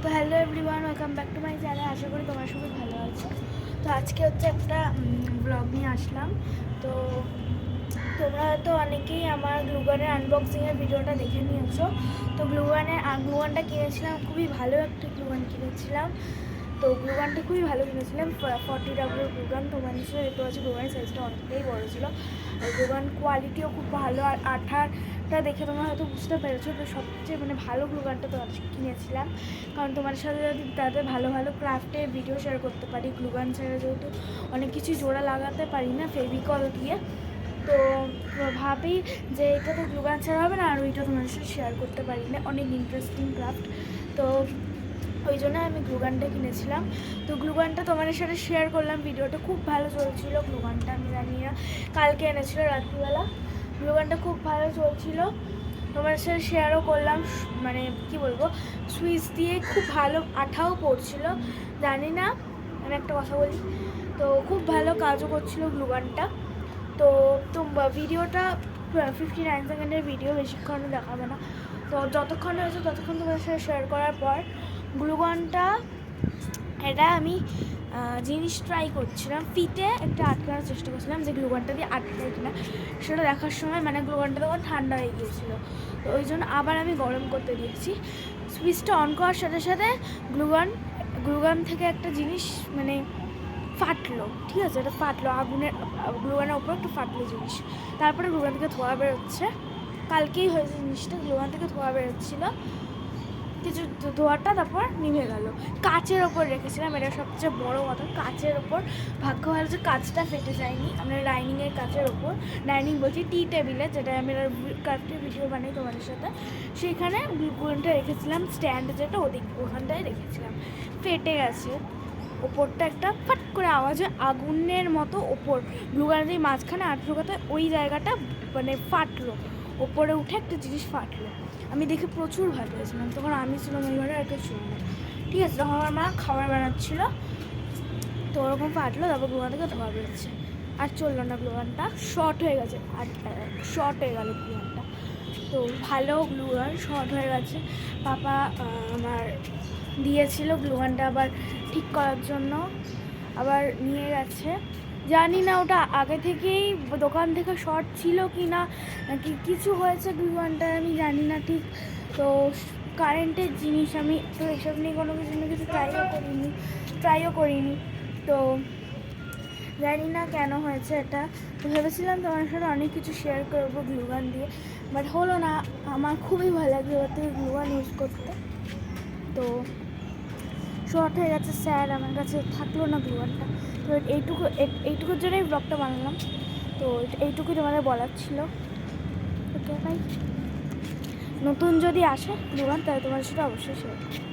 তো hello everyone, welcome back to my channel. আশা করি তোমার সবাই ভালো আছে। তো আজকে হচ্ছে একটা ব্লগ নিয়ে আসলাম। তো তোমরা হয়তো অনেকেই আমার গ্লুগানের আনবক্সিংয়ের ভিডিওটা দেখে নিয়েছো। তো গ্লুগানটা কিনেছিলাম, খুবই ভালো একটা গ্লুগান কিনেছিলাম। তো গ্লুগানটা খুবই ভালো কিনেছিলাম, 40W গ্লুগান। তোমার নিশ্চয়ই দেখতে পাচ্ছি গ্লুগানের সাইজটা অনেকটাই বড়ো ছিল। আর গ্লুগান কোয়ালিটিও খুব ভালো, আর আঠারটা দেখে তোমরা হয়তো বুঝতে পেরেছো। তো সবচেয়ে ভালো গ্লুগানটা তোমার কিনেছিলাম, কারণ তোমার সাথে যদি তাদের ভালো ভালো ক্রাফটের ভিডিও শেয়ার করতে পারি। গ্লুগান ছাড়া যেহেতু অনেক কিছু জোড়া লাগাতে পারি না ফেভিকল দিয়ে, তো ভাবি যে এটা তো গ্লুগান ছাড়া হবে না, আর ওইটা তোমার সাথে শেয়ার করতে পারি না, অনেক ইন্টারেস্টিং ক্রাফট। তো ওই জন্য আমি গ্লুগানটা কিনেছিলাম। তো গ্লুগানটা তোমাদের সাথে শেয়ার করলাম, ভিডিওটা খুব ভালো চলছিল। গ্লুগানটা আমি জানি না, কালকে এনেছিল রাত্রিবেলা। গ্লুগানটা খুব ভালো চলছিল, তোমার সাথে শেয়ারও করলাম। মানে কি বলবো, সুইচ দিয়ে খুব ভালো আঠাও পড়ছিল। জানি না, আমি একটা কথা বলি, তো খুব ভালো কাজও করছিল গ্লুগানটা। তো ভিডিওটা 59 সেকেন্ডের ভিডিও, বেশিক্ষণ দেখাবে না। তো যতক্ষণ হয়েছে ততক্ষণ তোমাদের সাথে শেয়ার করার পর গ্লুগানটা এটা আমি জিনিস ট্রাই করছিলাম, ফিতে একটা আটকানোর চেষ্টা করছিলাম যে গ্লুগানটা দিয়ে আটকায় কিনা। সেটা দেখার সময় গ্লুগানটা তখন ঠান্ডা হয়ে গিয়েছিলো, তো ওই জন্য আবার আমি গরম করতে দিয়েছি। সুইচটা অন করার সাথে সাথে গ্লুগান থেকে একটা জিনিস ফাটলো, ঠিক আছে, এটা ফাটলো, গ্লুগানের ওপর একটু ফাটলো জিনিস। তারপরে গ্লুগান থেকে ধোয়া বেরোচ্ছে, কালকেই হয়েছে জিনিসটা, গ্লুগান থেকে ধোয়া বেরোচ্ছিলো কিছু, ধোয়াটা তারপর নিভে গেল। কাচের ওপর রেখেছিলাম, এটা সবচেয়ে বড় কথা, কাচের ওপর। ভাগ্য ভালো যে কাচটা ফেটে যায়নি। আমরা ডাইনিংয়ের কাচের ওপর, ডাইনিং বলছি টি টেবিলে, যেটা আমি ক্রাফটের ভিডিও বানাই তোমাদের সাথে, সেইখানে গ্লুগানটা রেখেছিলাম, স্ট্যান্ড যেটা ওখানটায় রেখেছিলাম। ফেটে গেছে ওপরটা, একটা ফাট করে আওয়াজ হয়, আগুনের মতো ওপর গ্লুগানের মাঝখানে আটকাতে ওই জায়গাটা ফাটলো, ওপরে উঠে একটা জিনিস ফাটলো। আমি দেখে প্রচুর ভয় পেয়েছিলাম, তখন আমি ছিলাম ওই ঘরে, আর কেউ ছিল না, ঠিক আছে। তখন আমার মা খাবার বানাচ্ছিলো, তো ওরকম ফাটলো, তারপর গ্লুগান থেকে ধোয়া বেরোচ্ছে, আর চললো না গ্লুগানটা, শর্ট হয়ে গেছে, আর শর্ট হয়ে গেল গ্লুগানটা। তো ভালো গ্লুগান শর্ট হয়ে গেছে, পাপা আমার দিয়েছিল গ্লুগানটা আবার ঠিক করার জন্য, আবার নিয়ে গেছে। জানি না ওটা আগে থেকেই দোকান থেকে শর্ট ছিল কি না, নাকি কিছু হয়েছে গ্লুগানটার, আমি জানি না ঠিক। তো কারেন্টের জিনিস, আমি তো এসব নিয়ে কোনো কিছু ট্রাইও করিনি, তো জানি না কেন হয়েছে এটা। তো ভেবেছিলাম তোমার সাথে অনেক কিছু শেয়ার করবো গ্লুগান দিয়ে, বাট হলো না। আমার খুবই ভালো লাগে ওর থেকে গ্লুগান ইউজ করতে। তো শর্ট হয়ে গেছে, স্যার আমার কাছে থাকলো না গ্লুগানটা। তো এইটুকুর জন্যই ব্লগটা বানালাম। তো এইটুকুই তোমাদের বলার ছিল। Okay bye. নতুন যদি আসে গ্লুগান, তাহলে তোমার সাথে অবশ্যই শেয়ার করবো।